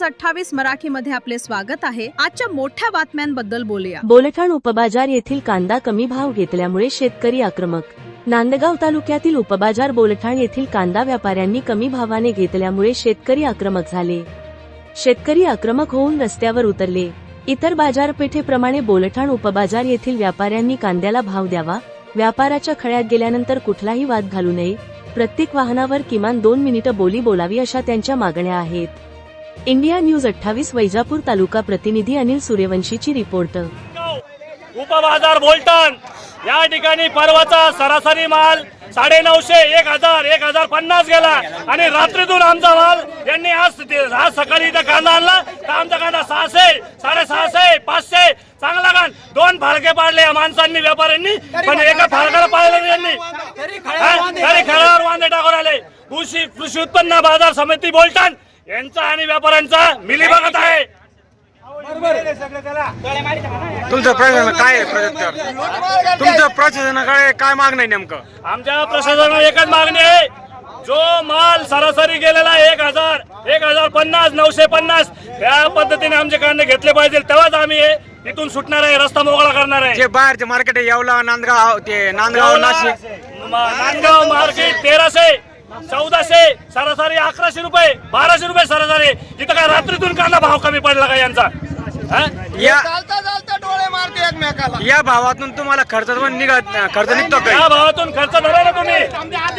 News 28 मराठीमध्ये आपले स्वागत आहे। आजच्या मोठ्या बातम्यांबद्दल बोलूया। बोलठाण उपबाजार येथील कांदा कमी भाव घेतल्यामुळे शेतकरी आक्रमक। नांदगाव तालुक्यातील उपबाजार बोलठाण येथील कांदा व्यापाऱ्यांनी कमी भावाने घेतल्यामुळे शेतकरी आक्रमक झाले। शेतकरी आक्रमक होऊन रस्त्यावर उतरले। इतर बाजारपेठेप्रमाणे बोलठाण उपबाजार येथील व्यापाऱ्यांनी कांद्याला भाव द्यावा, व्यापाराच्या खळ्यात गेल्यानंतर कुठलाही वाद घालू नये, प्रत्येक वाहनावर किमान 2 मिनिटं बोली बोलावी अशा त्यांच्या मागण्या आहेत। इंडिया न्यूज 28 वैजापूर तालुका प्रतिनिधी अनिल सूर्यवंशीची रिपोर्ट। उपबाजार बोलठाण या ठिकाणी परवाचा सरासरी माल 950, 1000, 1050 गेला आणि रात्रीतून आमचा माल यांनी आज सकाळी इथं कांदा आणला तर आमचा कांदा 600, 650, 500 चांगला कांदा 2 फाळके पाडले या माणसांनी, व्यापाऱ्यांनी, पण एका फाळकाला पाळलं यांनी, तरी खळावर वांदे टाकून आले। कृषी उत्पन्न बाजार समिती बोलठाण यांचा आणि व्यापाऱ्यांचा मिलीभगत आहे। तुमचं प्रशासन काय आहे? तुमचं प्रशासनाकडे काय मागणं आहे नेमकं? आमच्या प्रशासनाला एकच मागणी आहे, जो माल सरासरी गेलेला 1000, 1050, 950 त्या पद्धतीने आमचे कांदे घेतले पाहिजे, तेव्हाच आम्ही इथून सुटणार आहे, रस्ता मोकळा करणार आहे। जे बाहेरचे मार्केट आहे येवला, नांदगाव, नांदगाव, नाशिक, नांदगाव मार्केट 1300, 1400, सरासरी 1100 रुपये, 1200 रुपये सरासरी। इथं काय रात्रीतून कांदा भाव कमी पडला का यांचा? डोळे मारते एकमेकाला। या भावातून तुम्हाला खर्च निघतो का? या भावातून खर्च धरा ना तुम्ही,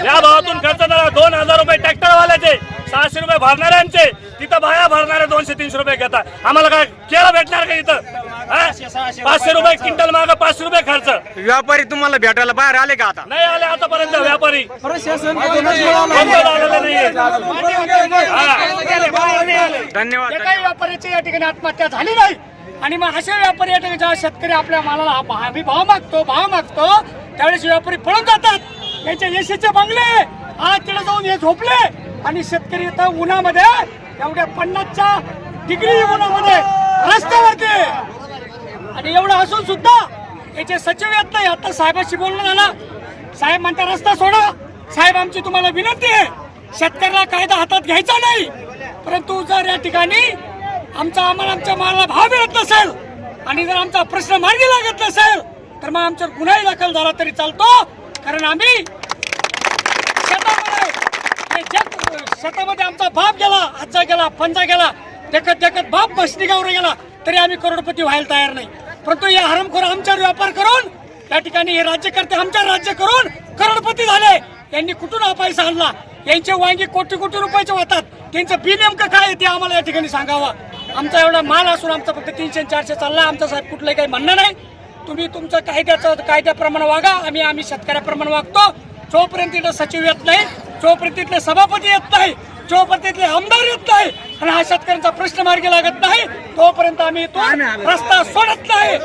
या भावातून खर्च धरा। 2000 रुपये ट्रॅक्टर वाल्याचे, 600 रुपये भरणाऱ्यांचे, तिथं बाया भरणारे 200-300 रुपये घेतात। आम्हाला काय केळं भेटणार का इथं? 500 रुपये क्विंटल मागं 500 रुपये खर्च। व्यापारी तुम्हाला भेटायला बाहेर आले का? आता नाही आले आतापर्यंत व्यापारी, धन्यवाद। काही व्यापाऱ्याची या ठिकाणी आत्महत्या झाली नाही आणि मग अशा व्यापारी या ठिकाणी जेव्हा शेतकरी आपल्या मालाला आम्ही भाव मागतो त्यावेळेस व्यापारी पळून जातात। त्यांचे एसीचे बंगले आज तिथे जाऊन हे झोपले आणि शेतकरी इथं उन्हामध्ये एवढ्या 50च्या डिग्री उन्हामध्ये रस्त्यावरती, आणि एवढं असून सुद्धा याचे सचिव येत नाही। आता साहेबांशी बोलणं झालं, साहेब म्हणता रस्ता सोडा। साहेब आमची तुम्हाला विनंती आहे, शेतकऱ्याला कायदा हातात घ्यायचा नाही, परंतु जर या ठिकाणी आमच्या मालाला भाव मिळत नसेल आणि जर आमचा प्रश्न मार्गी लागत नसेल तर मग आमच्यावर गुन्हाही दाखल झाला तरी चालतो, कारण आम्ही शेतामध्ये आमचा बाप गेला, आजचा गेला, पंजा गेला, देखत बाप बसनिगावर गेला तरी आम्ही करोडपती व्हायला तयार नाही। परंतु हे हरामखोर आमच्यावर व्यापार करून या ठिकाणी हे राज्यकर्ते आमच्यावर राज्य करून करोडपती झाले। यांनी कुठून हा पैसा आणला? यांचे वांगी कोटी रुपयाचे होतात, त्यांचं बी नेमकं काय आहे ते आम्हाला या ठिकाणी सांगावं। आमचा एवढा माल असून आमचा फक्त 300-400 चालला। आमचा साहेब कुठलंही काही म्हणणं नाही, तुम्ही तुमचं कायद्याप्रमाणे वागा, आम्ही शेतकऱ्याप्रमाणे वागतो। जोपर्यंत इथं सचिव येत नाही, जोपर्यंत इथले सभापती येत नाही, जोपर्यंत इथले आमदार येत नाही आणि हा शेतकऱ्यांचा प्रश्न मार्गी लागत नाही, तोपर्यंत आम्ही तो रस्ता सोडत नाही।